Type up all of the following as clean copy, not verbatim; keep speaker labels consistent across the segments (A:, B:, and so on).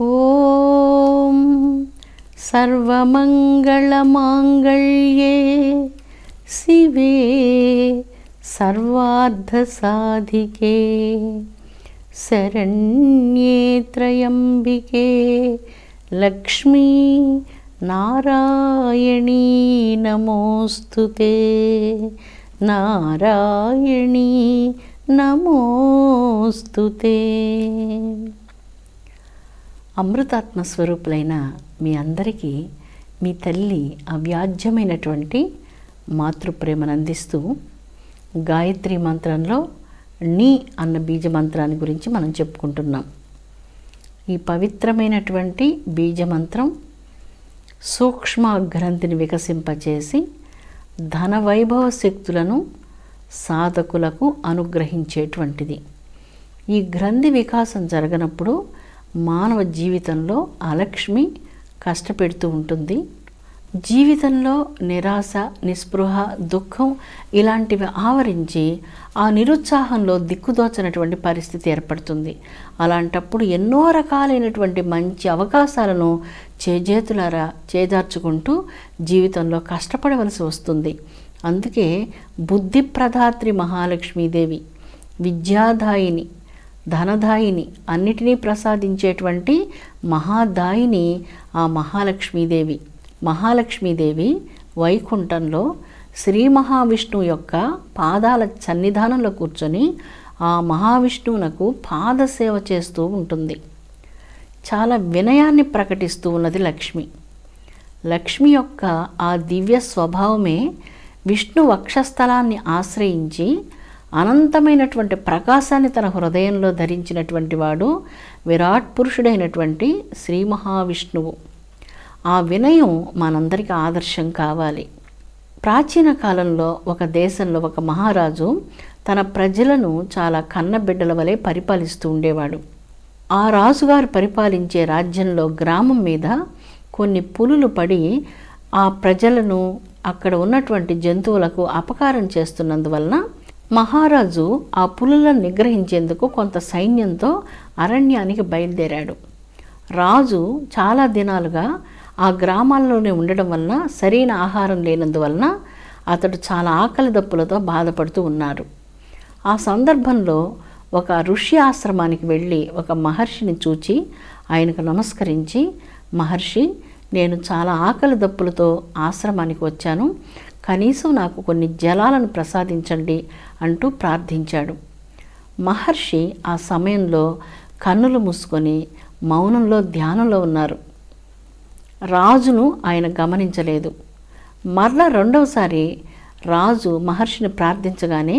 A: ఓం సర్వమంగళమాంగళ్యే శివే సర్వార్థసాధికే శరణ్యే త్రయంబికే లక్ష్మీ నారాయణీ నమోస్తుతే నారాయణీ నమోస్తుతే. అమృతాత్మ స్వరూపులైన మీ అందరికీ మీ తల్లి అవ్యాజ్యమైనటువంటి మాతృప్రేమను అందిస్తూ గాయత్రి మంత్రంలో నీ అన్న బీజ మంత్రాన్ని గురించి మనం చెప్పుకుంటున్నాం. ఈ పవిత్రమైనటువంటి బీజమంత్రం సూక్ష్మ గ్రంథిని వికసింపచేసి ధన వైభవ శక్తులను సాధకులకు అనుగ్రహించేటువంటిది. ఈ గ్రంథి వికాసం జరగనప్పుడు మానవ జీవితంలో అలక్ష్మి కష్టపెడుతూ ఉంటుంది. జీవితంలో నిరాశ, నిస్పృహ, దుఃఖం ఇలాంటివి ఆవరించి ఆ నిరుత్సాహంలో దిక్కుదోచనటువంటి పరిస్థితి ఏర్పడుతుంది. అలాంటప్పుడు ఎన్నో రకాలైనటువంటి మంచి అవకాశాలను చేజేతులారా చేజార్చుకుంటూ జీవితంలో కష్టపడవలసి వస్తుంది. అందుకే బుద్ధిప్రదాత్రి మహాలక్ష్మీదేవి, విద్యాదాయిని, ధనదాయిని, అన్నిటినీ ప్రసాదించేటువంటి మహాదాయిని ఆ మహాలక్ష్మీదేవి. మహాలక్ష్మీదేవి వైకుంఠంలో శ్రీ మహావిష్ణువు యొక్క పాదాల సన్నిధానంలో కూర్చొని ఆ మహావిష్ణువునకు పాదసేవ చేస్తూ ఉంటుంది. చాలా వినయాన్ని ప్రకటిస్తూ ఉన్నది లక్ష్మి. లక్ష్మి యొక్క ఆ దివ్య స్వభావమే విష్ణు వక్షస్థలాన్ని ఆశ్రయించి అనంతమైనటువంటి ప్రకాశాన్ని తన హృదయంలో ధరించినటువంటి వాడు విరాట్ పురుషుడైనటువంటి శ్రీ మహావిష్ణువు. ఆ వినయం మనందరికీ ఆదర్శం కావాలి. ప్రాచీన కాలంలో ఒక దేశంలో ఒక మహారాజు తన ప్రజలను చాలా కన్నబిడ్డల వలె పరిపాలిస్తూ ఉండేవాడు. ఆ రాజుగారు పరిపాలించే రాజ్యంలో గ్రామం మీద కొన్ని పులులు పడి ఆ ప్రజలను, అక్కడ ఉన్నటువంటి జంతువులకు అపకారం చేస్తున్నందువలన మహారాజు ఆ పులులను నిగ్రహించేందుకు కొంత సైన్యంతో అరణ్యానికి బయలుదేరాడు. రాజు చాలా దినాలుగా ఆ గ్రామాల్లోనే ఉండడం వలన సరైన ఆహారం లేనందువలన అతడు చాలా ఆకలి దప్పులతో బాధపడుతూ ఉన్నాడు. ఆ సందర్భంలో ఒక ఋషి ఆశ్రమానికి వెళ్ళి ఒక మహర్షిని చూచి ఆయనకు నమస్కరించి, మహర్షి, నేను చాలా ఆకలి దప్పులతో ఆశ్రమానికి వచ్చాను, కనీసం నాకు కొన్ని జలాలను ప్రసాదించండి అంటూ ప్రార్థించాడు. మహర్షి ఆ సమయంలో కన్నులు మూసుకొని మౌనంలో ధ్యానంలో ఉన్నారు. రాజును ఆయన గమనించలేదు. మరలా రెండవసారి రాజు మహర్షిని ప్రార్థించగానే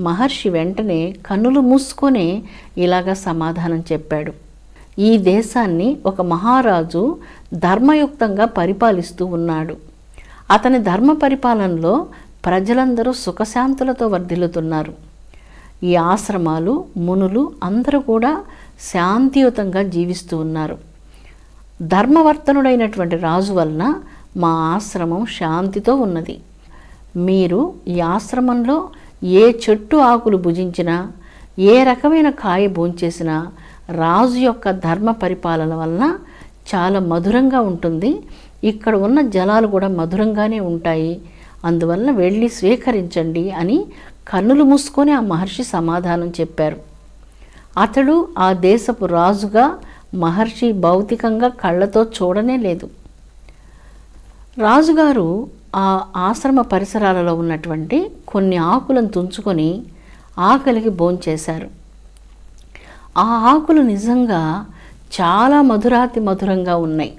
A: మహర్షి వెంటనే కన్నులు మూసుకొనే ఇలాగా సమాధానం చెప్పాడు. ఈ దేశాన్ని ఒక మహారాజు ధర్మయుక్తంగా పరిపాలిస్తూ ఉన్నాడు. అతని ధర్మ పరిపాలనలో ప్రజలందరూ సుఖశాంతులతో వర్ధిల్లుతున్నారు. ఈ ఆశ్రమాలు, మునులు అందరూ కూడా శాంతియుతంగా జీవిస్తూ ఉన్నారు. ధర్మవర్తనుడైనటువంటి రాజు వలన మా ఆశ్రమం శాంతితో ఉన్నది. మీరు ఈ ఆశ్రమంలో ఏ చెట్టు ఆకులు భుజించినా, ఏ రకమైన కాయ భోంచేసినా రాజు యొక్క ధర్మ పరిపాలన వలన చాలా మధురంగా ఉంటుంది. ఇక్కడ ఉన్న జలాలు కూడా మధురంగానే ఉంటాయి. అందువలన వెళ్ళి స్వీకరించండి అని కన్నులు మూసుకొని ఆ మహర్షి సమాధానం చెప్పారు. అతడు ఆ దేశపు రాజుగా మహర్షి భౌతికంగా కళ్ళతో చూడనే లేదు. రాజుగారు ఆ ఆశ్రమ పరిసరాలలో ఉన్నటువంటి కొన్ని ఆకులను తుంచుకొని ఆకలికి భోంచేశారు. ఆ ఆకులు నిజంగా చాలా మధురాతి మధురంగా ఉన్నాయి.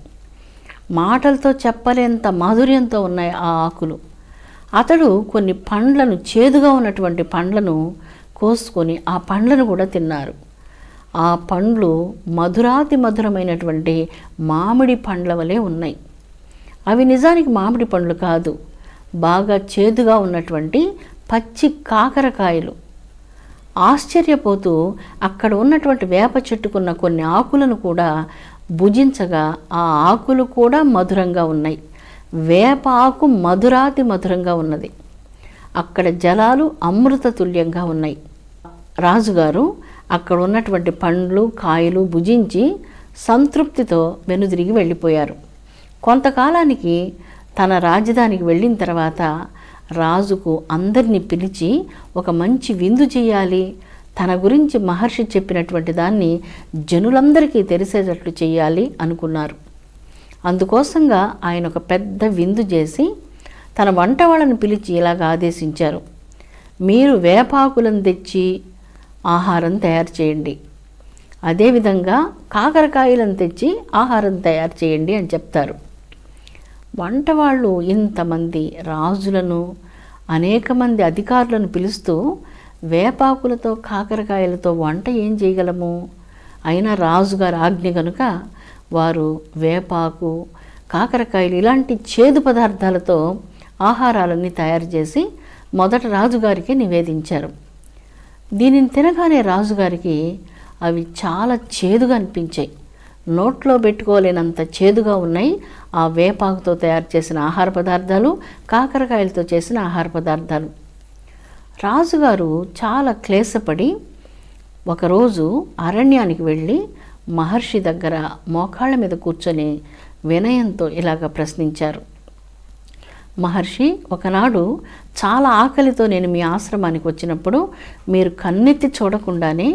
A: మాటలతో చెప్పలేంత మాధుర్యంతో ఉన్నాయి ఆ ఆకులు. అతడు కొన్ని పండ్లను, చేదుగా ఉన్నటువంటి పండ్లను కోసుకొని ఆ పండ్లను కూడా తిన్నారు. ఆ పండ్లు మధురాతి మధురమైనటువంటి మామిడి పండ్ల వలె ఉన్నాయి. అవి నిజానికి మామిడి పండ్లు కాదు, బాగా చేదుగా ఉన్నటువంటి పచ్చి కాకరకాయలు. ఆశ్చర్యపోతూ అక్కడ ఉన్నటువంటి వేప చెట్టుకున్న కొన్ని ఆకులను కూడా భుజించగా ఆ ఆకులు కూడా మధురంగా ఉన్నాయి. వేప ఆకు మధురాతి మధురంగా ఉన్నది. అక్కడ జలాలు అమృత తుల్యంగా ఉన్నాయి. రాజుగారు అక్కడ ఉన్నటువంటి పండ్లు, కాయలు భుజించి సంతృప్తితో వెనుదిరిగి వెళ్ళిపోయారు. కొంతకాలానికి తన రాజధానికి వెళ్ళిన తర్వాత రాజుకు అందరినీ పిలిచి ఒక మంచి విందు చేయాలి, తన గురించి మహర్షి చెప్పినటువంటి దాన్ని జనులందరికీ తెలిసేటట్లు చేయాలి అనుకున్నారు. అందుకోసంగా ఆయన ఒక పెద్ద విందు చేసి తన వంట వాళ్ళని పిలిచి ఇలాగ ఆదేశించారు: మీరు వేపాకులను తెచ్చి ఆహారం తయారు చేయండి, అదేవిధంగా కాకరకాయలను తెచ్చి ఆహారం తయారు చేయండి అని చెప్తారు. వంట వాళ్ళు ఇంతమంది రాజులను, అనేక మంది అధికారులను పిలుస్తూ వేపాకులతో కాకరకాయలతో వంట ఏం చేయగలము? అయినా రాజుగారి ఆజ్ఞ కనుక వారు వేపాకు, కాకరకాయలు ఇలాంటి చేదు పదార్థాలతో ఆహారాలన్నీ తయారు చేసి మొదట రాజుగారికి నివేదించారు. దీనిని తినగానే రాజుగారికి అవి చాలా చేదుగా అనిపించాయి. నోట్లో పెట్టుకోలేనంత చేదుగా ఉన్నాయి ఆ వేపాకుతో తయారు చేసిన ఆహార పదార్థాలు, కాకరకాయలతో చేసిన ఆహార పదార్థాలు. రాజుగారు చాలా క్లేశపడి ఒకరోజు అరణ్యానికి వెళ్ళి మహర్షి దగ్గర మోకాళ్ళ మీద కూర్చొని వినయంతో ఇలాగ ప్రశ్నించారు: మహర్షి, ఒకనాడు చాలా ఆకలితో నేను మీ ఆశ్రమానికి వచ్చినప్పుడు మీరు కన్నెత్తి చూడకుండానే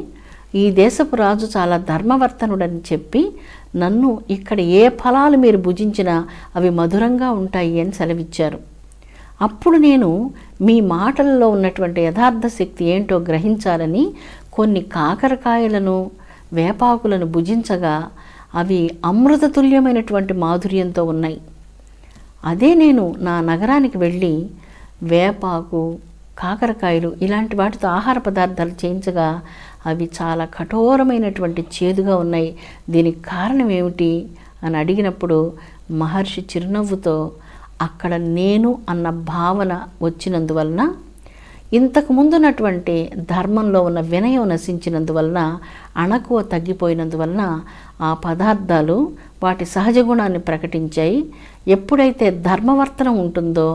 A: ఈ దేశపు రాజు చాలా ధర్మవర్తనుడని చెప్పి నన్ను ఇక్కడ ఏ ఫలాలు మీరు భుజించినా అవి మధురంగా ఉంటాయి అని సెలవిచ్చారు. అప్పుడు నేను మీ మాటలలో ఉన్నటువంటి యథార్థ శక్తి ఏంటో గ్రహించాలని కొన్ని కాకరకాయలను, వేపాకులను భుజించగా అవి అమృతతుల్యమైనటువంటి మాధుర్యంతో ఉన్నాయి. అదే నేను నా నగరానికి వెళ్ళి వేపాకు, కాకరకాయలు ఇలాంటి వాటితో ఆహార పదార్థాలు చేయించగా అవి చాలా కఠోరమైనటువంటి చేదుగా ఉన్నాయి. దీనికి కారణం ఏమిటి అని అడిగినప్పుడు మహర్షి చిరునవ్వుతో అక్కడ నేను అన్న భావన వచ్చినందువలన, ఇంతకు ముందున్నటువంటి ధర్మంలో ఉన్న వినయం నశించినందువలన, అణకువ తగ్గిపోయినందువలన ఆ పదార్థాలు వాటి సహజ గుణాన్ని ప్రకటించాయి. ఎప్పుడైతే ధర్మవర్తనం ఉంటుందో,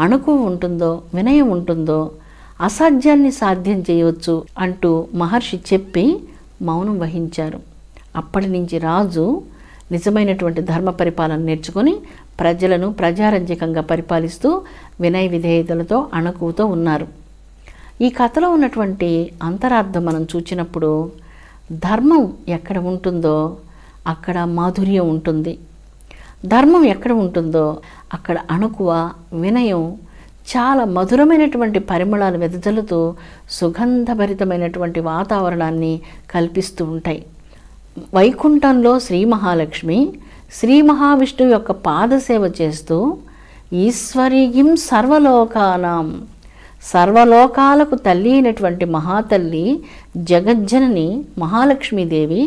A: అణకువ ఉంటుందో, వినయం ఉంటుందో అసాధ్యాన్ని సాధ్యం చేయవచ్చు అంటూ మహర్షి చెప్పి మౌనం వహించారు. అప్పటి నుంచి రాజు నిజమైనటువంటి ధర్మ పరిపాలన నేర్చుకొని ప్రజలను ప్రజారంజకంగా పరిపాలిస్తూ వినయ విధేయతలతో, అణకువతో ఉన్నారు. ఈ కథలో ఉన్నటువంటి అంతరార్థం మనం చూచినప్పుడు ధర్మం ఎక్కడ ఉంటుందో అక్కడ మాధుర్యం ఉంటుంది, ధర్మం ఎక్కడ ఉంటుందో అక్కడ అణకువ, వినయం చాలా మధురమైనటువంటి పరిమళాలు వెదజల్లుతూ సుగంధభరితమైనటువంటి వాతావరణాన్ని కల్పిస్తూ ఉంటాయి. వైకుంఠంలో శ్రీ మహాలక్ష్మి శ్రీ మహావిష్ణువు యొక్క పాదసేవ చేస్తూ ఈశ్వరీయం సర్వలోకానాం, సర్వలోకాలకు తల్లి అయినటువంటి మహాతల్లి జగజ్జనని మహాలక్ష్మీదేవి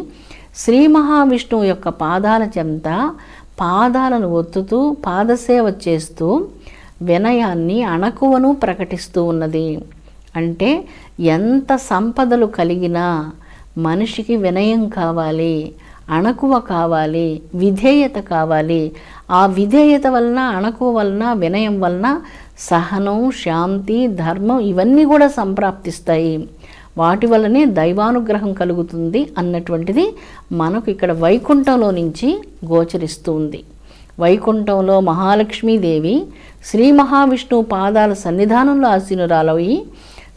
A: శ్రీ మహావిష్ణువు యొక్క పాదాల చెంత పాదాలను ఒత్తుతూ పాదసేవ చేస్తూ వినయాన్ని, అణకువను ప్రకటిస్తూ ఉన్నది. అంటే ఎంత సంపదలు కలిగినా మనిషికి వినయం కావాలి, అణకువ కావాలి, విధేయత కావాలి. ఆ విధేయత వలన, అణకువ వలన, వినయం వలన సహనం, శాంతి, ధర్మం ఇవన్నీ కూడా సంప్రాప్తిస్తాయి. వాటి వల్లనే దైవానుగ్రహం కలుగుతుంది అన్నటువంటిది మనకు ఇక్కడ వైకుంఠంలో నుంచి గోచరిస్తుంది. వైకుంఠంలో మహాలక్ష్మీదేవి శ్రీ మహావిష్ణువు పాదాల సన్నిధానంలో ఆసీనురాలవి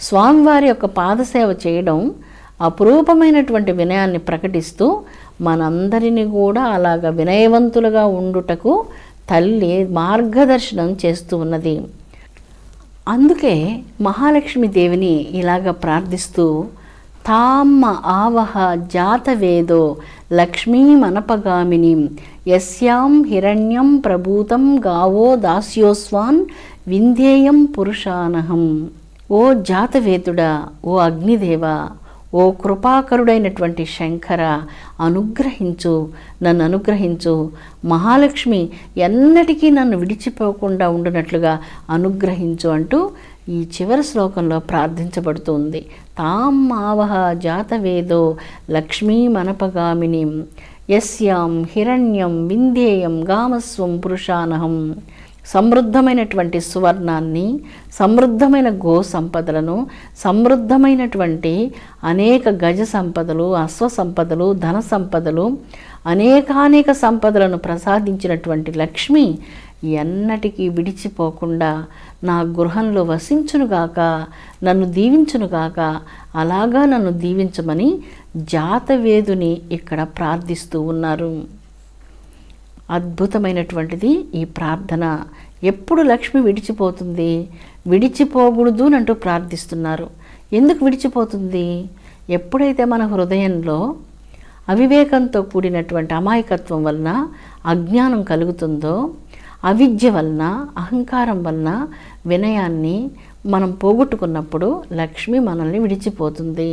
A: స్వామివారి యొక్క పాదసేవ చేయడం అపురూపమైనటువంటి వినయాన్ని ప్రకటిస్తూ మనందరినీ కూడా అలాగ వినయవంతులుగా ఉండుటకు తల్లి మార్గదర్శనం చేస్తూ ఉన్నది. అందుకే మహాలక్ష్మీదేవిని ఇలాగ ప్రార్థిస్తూ తామ్మ ఆవహ జాతవేదో లక్ష్మీమనపగామిని యస్యాం హిరణ్యం ప్రభూతం గావో దాస్యోస్వాన్ వింధ్యేయం పురుషానహం. ఓ జాతవేదుడా, ఓ అగ్నిదేవ, ఓ కృపాకరుడైనటువంటి శంకర, అనుగ్రహించు, నన్ను అనుగ్రహించు. మహాలక్ష్మి ఎన్నటికీ నన్ను విడిచిపోకుండా ఉండునట్లుగా అనుగ్రహించు అంటూ ఈ చివరి శ్లోకంలో ప్రార్థించబడుతుంది. తాం ఆవహ జాతవేదో లక్ష్మీమనపగామిని యస్యాం హిరణ్యం వింధ్యేయం గామస్వం పురుషానహం. సమృద్ధమైనటువంటి సువర్ణాన్ని, సమృద్ధమైన గో సంపదలను, సమృద్ధమైనటువంటి అనేక గజ సంపదలు, అశ్వ సంపదలు, ధన సంపదలు, అనేకానేక సంపదలను ప్రసాదించినటువంటి లక్ష్మి ఎన్నటికీ విడిచిపోకుండా నా గృహంలో వసించునుగాక, నన్ను దీవించునుగాక, అలాగా నన్ను దీవించమని జాతవేదుని ఇక్కడ ప్రార్థిస్తూ ఉన్నారు. అద్భుతమైనటువంటిది ఈ ప్రార్థన. ఎప్పుడు లక్ష్మి విడిచిపోతుంది? విడిచిపోకూడదు అంటూ ప్రార్థిస్తున్నారు. ఎందుకు విడిచిపోతుంది? ఎప్పుడైతే మన హృదయంలో అవివేకంతో కూడినటువంటి అమాయకత్వం వలన అజ్ఞానం కలుగుతుందో, అవిద్య వలన, అహంకారం వలన వినయాన్ని మనం పోగొట్టుకున్నప్పుడు లక్ష్మి మనల్ని విడిచిపోతుంది.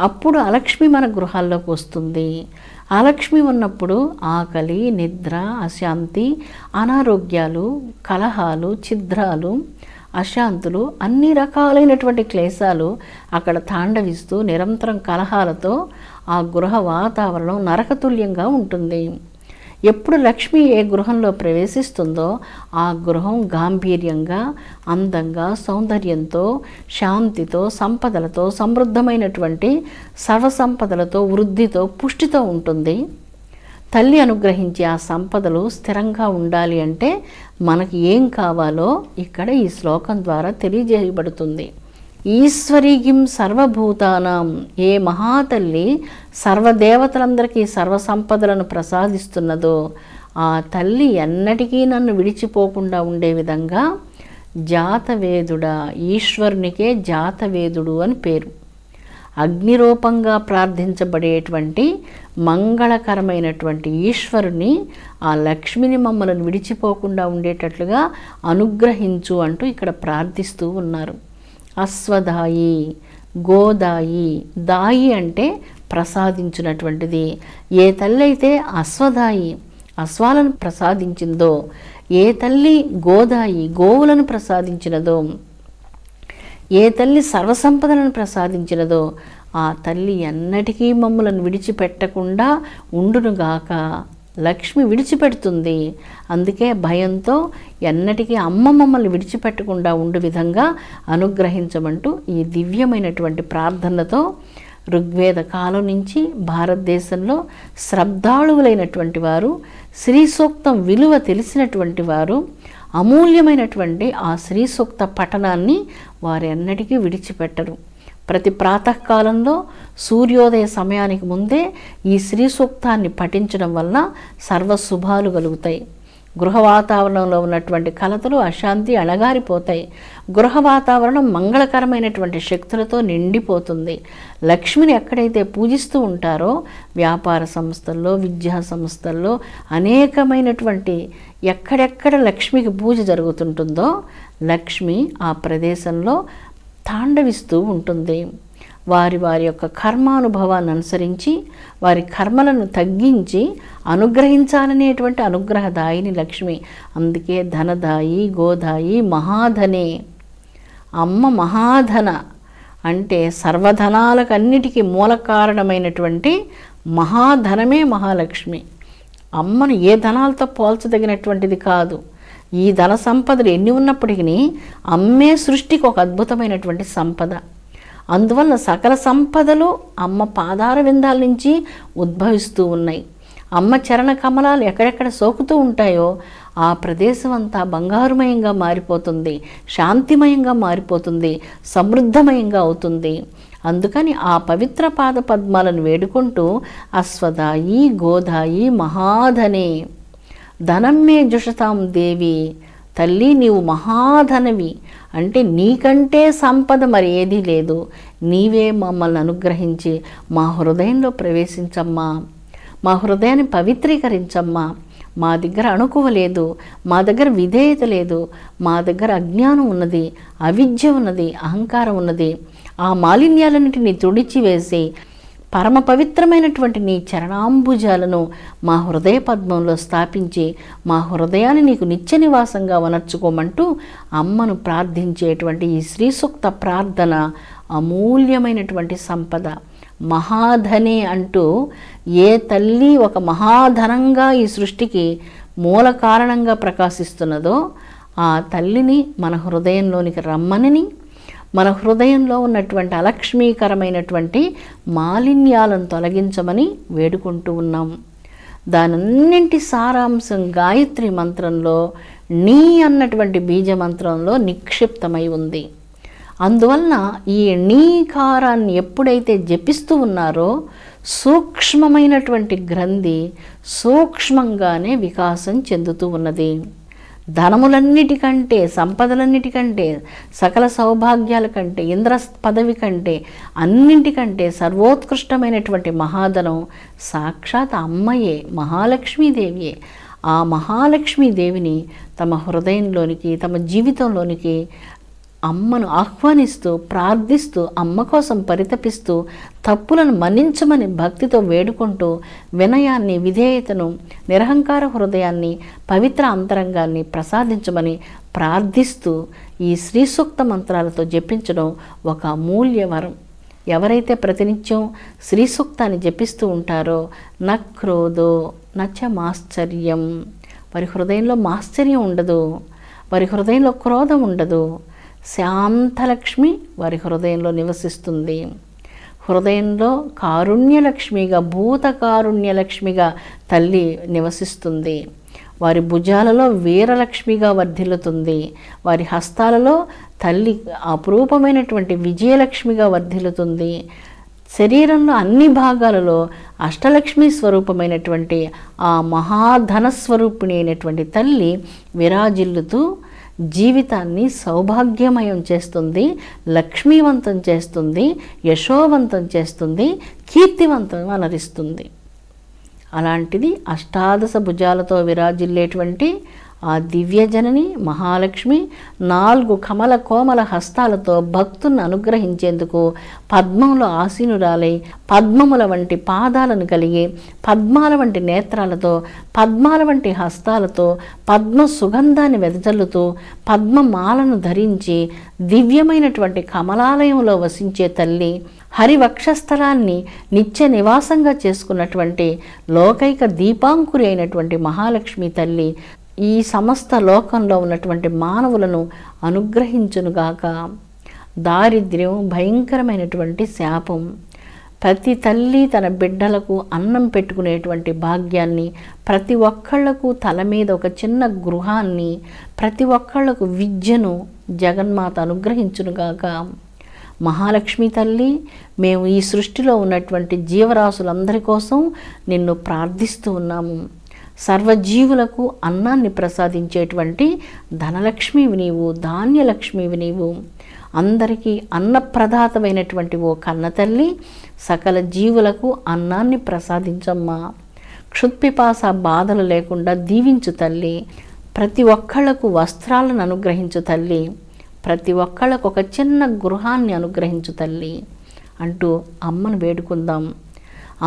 A: అప్పుడు అలక్ష్మి మన గృహాల్లోకి వస్తుంది. అలక్ష్మి ఉన్నప్పుడు ఆకలి, నిద్ర, అశాంతి, అనారోగ్యాలు, కలహాలు, ఛిద్రాలు, అశాంతులు, అన్ని రకాలైనటువంటి క్లేశాలు అక్కడ తాండవిస్తూ నిరంతరం కలహాలతో ఆ గృహ వాతావరణం నరకతుల్యంగా ఉంటుంది. ఎప్పుడు లక్ష్మి ఏ గృహంలో ప్రవేశిస్తుందో ఆ గృహం గాంభీర్యంగా, అందంగా, సౌందర్యంతో, శాంతితో, సంపదలతో, సమృద్ధమైనటువంటి సర్వసంపదలతో, వృద్ధితో, పుష్టితో ఉంటుంది. తల్లి అనుగ్రహించి ఆ సంపదలు స్థిరంగా ఉండాలి అంటే మనకి ఏం కావాలో ఇక్కడ ఈ శ్లోకం ద్వారా తెలియజేయబడుతుంది. ఈశ్వరీగిం సర్వభూతానాం, ఏ మహాతల్లి సర్వదేవతలందరికీ సర్వసంపదలను ప్రసాదిస్తున్నదో ఆ తల్లి ఎన్నటికీ నన్ను విడిచిపోకుండా ఉండే విధంగా జాతవేదుడా, ఈశ్వరునికే జాతవేదుడు అని పేరు. అగ్నిరూపంగా ప్రార్థించబడేటువంటి మంగళకరమైనటువంటి ఈశ్వరుని, ఆ లక్ష్మిని మమ్మల్ని విడిచిపోకుండా ఉండేటట్లుగా అనుగ్రహించు అంటూ ఇక్కడ ప్రార్థిస్తూ ఉన్నారు. అశ్వదాయి, గోదాయి, దాయి అంటే ప్రసాదించినటువంటిది. ఏ తల్లి అయితే అశ్వదాయి అశ్వాలను ప్రసాదించిందో, ఏ తల్లి గోదాయి గోవులను ప్రసాదించినదో, ఏ తల్లి సర్వసంపదలను ప్రసాదించినదో ఆ తల్లి ఎన్నటికీ మమ్మలను విడిచిపెట్టకుండా ఉండునుగాక. లక్ష్మి విడిచిపెడుతుంది. అందుకే భయంతో ఎన్నటికీ అమ్మ మమ్మల్ని విడిచిపెట్టకుండా ఉండు విధంగా అనుగ్రహించమంటూ ఈ దివ్యమైనటువంటి ప్రార్థనలతో ఋగ్వేద కాలం నుంచి భారతదేశంలో శ్రద్ధాళువులైనటువంటి వారు, శ్రీ సూక్తం విలువ తెలిసినటువంటి వారు అమూల్యమైనటువంటి ఆ శ్రీ సూక్త పఠనాన్ని వారెన్నటికీ విడిచిపెట్టరు. ప్రతి ప్రాతకాలంలో సూర్యోదయ సమయానికి ముందే ఈ శ్రీ సూక్తాన్ని పఠించడం వలన సర్వశుభాలు కలుగుతాయి. గృహ వాతావరణంలో ఉన్నటువంటి కలతలు, అశాంతి అణగారిపోతాయి. గృహ వాతావరణం మంగళకరమైనటువంటి శక్తులతో నిండిపోతుంది. లక్ష్మిని ఎక్కడైతే పూజిస్తూ ఉంటారో వ్యాపార సంస్థల్లో, విద్యా సంస్థల్లో అనేకమైనటువంటి ఎక్కడెక్కడ లక్ష్మికి పూజ జరుగుతుంటుందో లక్ష్మి ఆ ప్రదేశంలో తాండవిస్తూ ఉంటుంది. వారి వారి యొక్క కర్మానుభవాన్ని అనుసరించి వారి కర్మలను తగ్గించి అనుగ్రహించాలనేటువంటి అనుగ్రహదాయిని లక్ష్మి. అందుకే ధనదాయి, గోదాయి, మహాధనే. అమ్మ మహాధన అంటే సర్వధనాలకన్నిటికీ మూల కారణమైనటువంటి మహాధనమే మహాలక్ష్మి. అమ్మను ఏ ధనాలతో పోల్చదగినటువంటిది కాదు. ఈ ధన సంపదలు ఎన్ని ఉన్నప్పటికీ అమ్మే సృష్టికి ఒక అద్భుతమైనటువంటి సంపద. అందువల్ల సకల సంపదలు అమ్మ పాదార విందాల నుంచి ఉద్భవిస్తూ ఉన్నాయి. అమ్మ చరణ కమలాలు ఎక్కడెక్కడ సోకుతూ ఉంటాయో ఆ ప్రదేశం అంతా బంగారుమయంగా మారిపోతుంది, శాంతిమయంగా మారిపోతుంది, సమృద్ధమయంగా అవుతుంది. అందుకని ఆ పవిత్ర పాద పద్మాలను వేడుకుంటూ అశ్వదాయి, గోదాయి, మహాధనే, ధనమ్మే జుషతాం దేవి, తల్లి నీవు మహాధనవి అంటే నీకంటే సంపద మరి ఏదీ లేదు. నీవే మమ్మల్ని అనుగ్రహించి మా హృదయంలో ప్రవేశించమ్మా, మా హృదయాన్ని పవిత్రీకరించమ్మా. మా దగ్గర అణుకువ లేదు, మా దగ్గర విధేయత లేదు, మా దగ్గర అజ్ఞానం ఉన్నది, అవిద్య ఉన్నది, అహంకారం ఉన్నది. ఆ మాలిన్యాలన్నింటినీ తుడిచివేసి పరమ పవిత్రమైనటువంటి నీ చరణాంబుజాలను మా హృదయ పద్మంలో స్థాపించి మా హృదయాన్ని నీకు నిత్య నివాసంగా వనర్చుకోమంటూ అమ్మను ప్రార్థించేటువంటి ఈ శ్రీ సూక్త ప్రార్థన అమూల్యమైనటువంటి సంపద. మహాధనే అంటూ ఏ తల్లి ఒక మహాధనంగా ఈ సృష్టికి మూల కారణంగా ప్రకాశిస్తున్నదో ఆ తల్లిని మన హృదయంలోనికి రమ్మనని, మన హృదయంలో ఉన్నటువంటి అలక్ష్మీకరమైనటువంటి మాలిన్యాలను తొలగించమని వేడుకుంటూ ఉన్నాం. దానన్నింటి సారాంశం గాయత్రి మంత్రంలో నీ అన్నటువంటి బీజ మంత్రంలో నిక్షిప్తమై ఉంది. అందువలన ఈ నీకారాన్ని ఎప్పుడైతే జపిస్తూ ఉన్నారో సూక్ష్మమైనటువంటి గ్రంథి సూక్ష్మంగానే వికాసం చెందుతూ ఉన్నది. ధనములన్నిటికంటే, సంపదలన్నిటికంటే, సకల సౌభాగ్యాల కంటే, ఇంద్ర పదవి కంటే, అన్నింటికంటే సర్వోత్కృష్టమైనటువంటి మహాధనం సాక్షాత్ అమ్మయే, మహాలక్ష్మీదేవియే. ఆ మహాలక్ష్మీదేవిని తమ హృదయంలోనికి, తమ జీవితంలోనికి అమ్మను ఆహ్వానిస్తూ, ప్రార్థిస్తూ, అమ్మ కోసం పరితపిస్తూ, తప్పులను మన్నించమని భక్తితో వేడుకుంటూ, వినయాన్ని, విధేయతను, నిరహంకార హృదయాన్ని, పవిత్ర అంతరంగాన్ని ప్రసాదించమని ప్రార్థిస్తూ ఈ శ్రీ సూక్త మంత్రాలతో జపించడం ఒక అమూల్య వరం. ఎవరైతే ప్రతినిత్యం శ్రీ సూక్తాన్ని జపిస్తూ ఉంటారో న క్రోధో నచ మాశ్చర్యం, వారి హృదయంలో మాశ్చర్యం ఉండదు, వారి హృదయంలో క్రోధం ఉండదు. శాంతలక్ష్మి వారి హృదయంలో నివసిస్తుంది. హృదయంలో కారుణ్యలక్ష్మిగా, భూత కారుణ్యలక్ష్మిగా తల్లి నివసిస్తుంది. వారి భుజాలలో వీరలక్ష్మిగా వర్ధిల్లుతుంది. వారి హస్తాలలో తల్లి అపురూపమైనటువంటి విజయలక్ష్మిగా వర్ధిల్లుతుంది. శరీరంలో అన్ని భాగాలలో అష్టలక్ష్మి స్వరూపమైనటువంటి ఆ మహాధనస్వరూపిణి అయినటువంటి తల్లి విరాజిల్లుతూ జీవితాన్ని సౌభాగ్యమయం చేస్తుంది, లక్ష్మీవంతం చేస్తుంది, యశోవంతం చేస్తుంది, కీర్తివంతం అనరిస్తుంది. అలాంటిది అష్టాదశ భుజాలతో విరాజిల్లేటువంటి ఆ దివ్యజనని మహాలక్ష్మి 4 కమల కోమల హస్తాలతో భక్తులను అనుగ్రహించేందుకు పద్మంలో ఆసీనురాలై, పద్మముల వంటి పాదాలను కలిగి, పద్మాల వంటి నేత్రాలతో, పద్మాల వంటి హస్తాలతో, పద్మ సుగంధాన్ని వెదజల్లుతూ, పద్మమాలను ధరించి దివ్యమైనటువంటి కమలాలయంలో వసించే తల్లి, హరివక్షస్థలాన్ని నిత్య నివాసంగా చేసుకున్నటువంటి లోకైక దీపాంకురి అయినటువంటి మహాలక్ష్మి తల్లి ఈ సమస్త లోకంలో ఉన్నటువంటి మానవులను అనుగ్రహించునుగాక. దారిద్ర్యం భయంకరమైనటువంటి శాపం. ప్రతి తల్లి తన బిడ్డలకు అన్నం పెట్టుకునేటువంటి భాగ్యాన్ని, ప్రతి ఒక్కళ్లకు తల మీద ఒక చిన్న గృహాన్ని, ప్రతి ఒక్కళ్లకు విద్యను జగన్మాత అనుగ్రహించునుగాక. మహాలక్ష్మి తల్లి, మేము ఈ సృష్టిలో ఉన్నటువంటి జీవరాశులందరి కోసం నిన్ను ప్రార్థిస్తూ ఉన్నాము. సర్వజీవులకు అన్నాన్ని ప్రసాదించేటువంటి ధనలక్ష్మివి నీవు, ధాన్యలక్ష్మివి నీవు. అందరికీ అన్నప్రదాతమైనటువంటి ఓ కన్నతల్లి, సకల జీవులకు అన్నాన్ని ప్రసాదించమ్మా. క్షుత్పిపాస బాధలు లేకుండా దీవించు తల్లి. ప్రతి ఒక్కళ్లకు వస్త్రాలను అనుగ్రహించు తల్లి. ప్రతి ఒక్కళ్ళకు ఒక చిన్న గృహాన్ని అనుగ్రహించు తల్లి అంటూ అమ్మను వేడుకుందాం.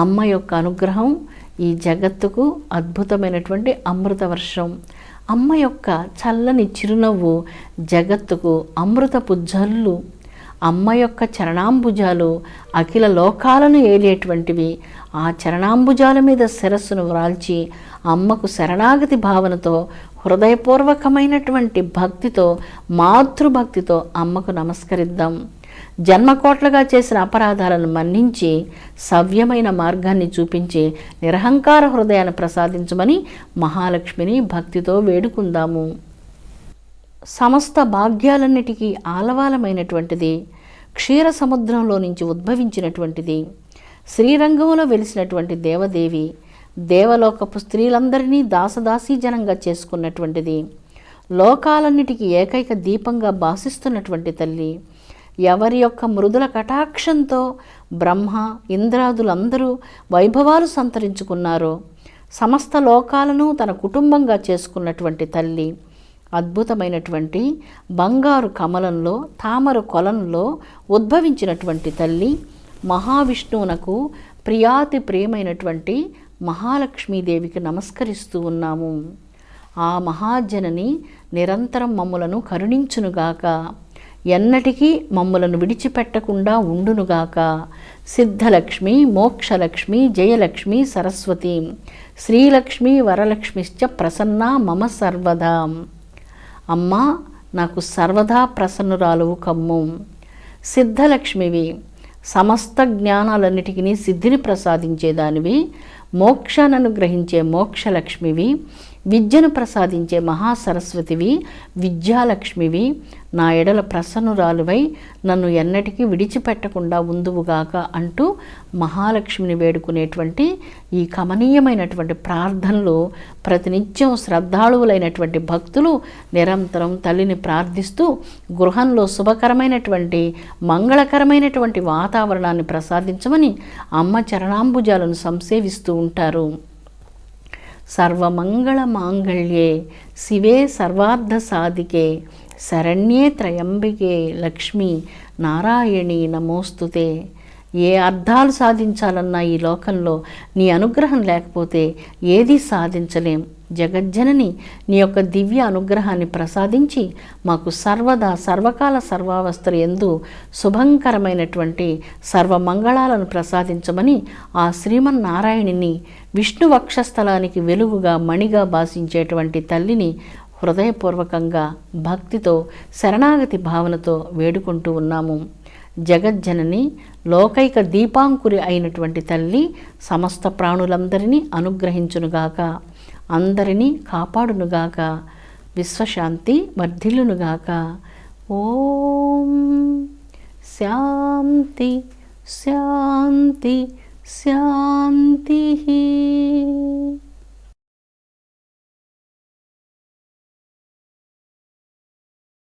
A: అమ్మ యొక్క అనుగ్రహం ఈ జగత్తుకు అద్భుతమైనటువంటి అమృత వర్షం. అమ్మ యొక్క చల్లని చిరునవ్వు జగత్తుకు అమృతపు జల్లు. అమ్మ యొక్క చరణాంబుజాలు అఖిల లోకాలను ఏలేటువంటివి. ఆ చరణాంబుజాల మీద శిరస్సును వ్రాల్చి అమ్మకు శరణాగతి భావనతో, హృదయపూర్వకమైనటువంటి భక్తితో, మాతృభక్తితో అమ్మకు నమస్కరిద్దాం. జన్మకోట్లుగా చేసిన అపరాధాలను మన్నించి సవ్యమైన మార్గాన్ని చూపించి నిరహంకార హృదయాన్ని ప్రసాదించమని మహాలక్ష్మిని భక్తితో వేడుకుందాము. సమస్త భాగ్యాలన్నిటికీ ఆలవాలమైనటువంటిది, క్షీర సముద్రంలో నుంచి ఉద్భవించినటువంటిది, శ్రీరంగంలో వెలిసినటువంటి దేవదేవి, దేవలోకపు స్త్రీలందరినీ దాసదాసీజనంగా చేసుకున్నటువంటిది, లోకాలన్నిటికీ ఏకైక దీపంగా భాసిస్తున్నటువంటి తల్లి, ఎవరి యొక్క మృదుల కటాక్షంతో బ్రహ్మ ఇంద్రాదులందరూ వైభవాలు సంతరించుకున్నారో సమస్త లోకాలను తన కుటుంబంగా చేసుకున్నటువంటి తల్లి, అద్భుతమైనటువంటి బంగారు కమలంలో, తామర కొలంలో ఉద్భవించినటువంటి తల్లి, మహావిష్ణువునకు ప్రియాతి ప్రియమైనటువంటి మహాలక్ష్మీదేవికి నమస్కరిస్తూ ఉన్నాము. ఆ మహాజనని నిరంతరం మమ్ములను కరుణించునుగాక, ఎన్నటికీ మమ్ములను విడిచిపెట్టకుండా ఉండునుగాక. సిద్ధలక్ష్మి, మోక్షలక్ష్మి, జయలక్ష్మి, సరస్వతి, శ్రీలక్ష్మి, వరలక్ష్మిశ్చ ప్రసన్నా మమ సర్వదా. అమ్మా, నాకు సర్వదా ప్రసన్నురాలువు కమ్ము. సిద్ధలక్ష్మివి, సమస్త జ్ఞానాలన్నిటికీ సిద్ధిని ప్రసాదించేదానివి, మోక్షాన్ని అనుగ్రహించే మోక్షలక్ష్మివి, విద్యను ప్రసాదించే మహాసరస్వతివి, విద్యాలక్ష్మివి, నా ఎడల ప్రసన్నురాలువై నన్ను ఎన్నటికీ విడిచిపెట్టకుండా ఉందువుగాక అంటూ మహాలక్ష్మిని వేడుకునేటువంటి ఈ కమనీయమైనటువంటి ప్రార్థనలు ప్రతినిత్యం శ్రద్ధాళువులైనటువంటి భక్తులు నిరంతరం తల్లిని ప్రార్థిస్తూ గృహంలో శుభకరమైనటువంటి మంగళకరమైనటువంటి వాతావరణాన్ని ప్రసాదించమని అమ్మ చరణాంబుజాలను సంసేవిస్తూ ఉంటారు. సర్వమంగళ మాంగళ్యే శివే సర్వార్థ సాధికే శరణ్యే త్రయంబికే లక్ష్మీ నారాయణి నమోస్తుతే. ఏ అర్థాలు సాధించాలన్నా ఈ లోకంలో నీ అనుగ్రహం లేకపోతే ఏదీ సాధించలేం. జగజ్జనని నీ యొక్క దివ్య అనుగ్రహాన్ని ప్రసాదించి మాకు సర్వదా సర్వకాల సర్వావస్థల యందు శుభంకరమైనటువంటి సర్వమంగళాలను ప్రసాదించమని ఆ శ్రీమన్నారాయణిని విష్ణు వక్షస్థలానికి వెలుగుగా మణిగా భాషించేటువంటి తల్లిని హృదయపూర్వకంగా భక్తితో శరణాగతి భావనతో వేడుకుంటూ ఉన్నాము. జగజ్జనని లోకైక దీపాంకురి అయినటువంటి తల్లి సమస్త ప్రాణులందరినీ అనుగ్రహించునుగాక, అందరినీ కాపాడునుగాక, విశ్వశాంతి వర్ధిల్లునుగాక. ఓం శాంతి శాంతి శాంతి.